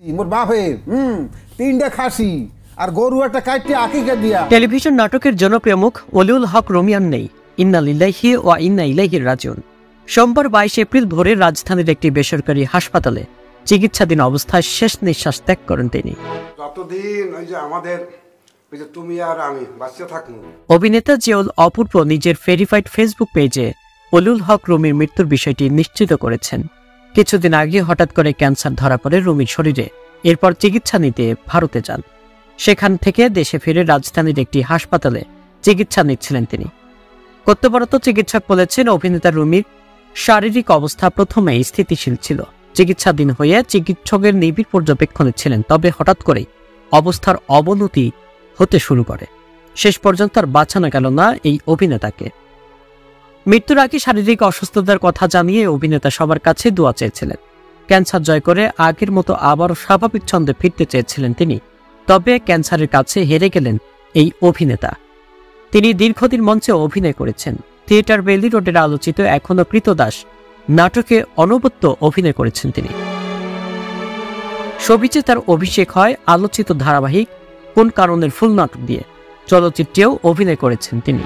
মোর বাপে তিনটা খাসি আর গরু একটা কাইটে আকিকা দিয়া। টেলিভিশন নাটকের জনপ্রিয় মুখ ওলিউল হক রুমিয়ান নেই। ইন্না লিল্লাহি ওয়া ইন্না ইলাইহি রাজিউন। সোমবার 22 এপ্রিল ভোরে রাজধানীর একটি বেসরকারি হাসপাতালে চিকিৎসাধীন অবস্থায় শেষ নিঃশ্বাস ত্যাগ করেন তিনি। যতদিন ওই যে আমাদের ওই যে তুমি আর আমি বাঁচিয়ে থাকবো। অভিনেতা জিয়াউল অপূর্ব নিজের ভেরিফাইড ফেসবুক পেজে ওলিউল হক রুমির মৃত্যুর বিষয়টি নিশ্চিত করেছেন। কিছুদিন আগে হঠাৎ করে ক্যান্সার ধরা পড়ে রুমির শরীরে। এরপর চিকিৎসা নিতে ভারতে যান। সেখান থেকে দেশে ফিরে রাজধানীর একটি হাসপাতালে চিকিৎসা নিচ্ছিলেন তিনি। কর্তব্যরত চিকিৎসক বলেছেন, অভিনেতা রুমির শারীরিক অবস্থা প্রথমে স্থিতিশীল ছিল। চিকিৎসাধীন হয়ে চিকিৎসকের নিবিড় পর্যবেক্ষণে ছিলেন, তবে হঠাৎ করেই অবস্থার অবনতি হতে শুরু করে। শেষ পর্যন্ত আর বাঁচানো গেল না এই অভিনেতাকে। মৃত্যুর আগে শারীরিক অসুস্থতার কথা জানিয়ে অভিনেতা সবার কাছে দোয়া চেয়েছিলেন। ক্যান্সার জয় করে আগের মতো আবারও স্বাভাবিক ছন্দে ফিরতে চেয়েছিলেন তিনি। তবে ক্যান্সারের কাছে হেরে গেলেন এই অভিনেতা। তিনি দীর্ঘদিন মঞ্চে অভিনয় করেছেন। থিয়েটার বেলি রোডের আলোচিত এখনো কৃতদাস নাটকে অনবদ্য অভিনয় করেছেন তিনি। ছবিতে তার অভিষেক হয় আলোচিত ধারাবাহিক কোন কারণের ফুল নাটক দিয়ে। চলচ্চিত্রেও অভিনয় করেছেন তিনি।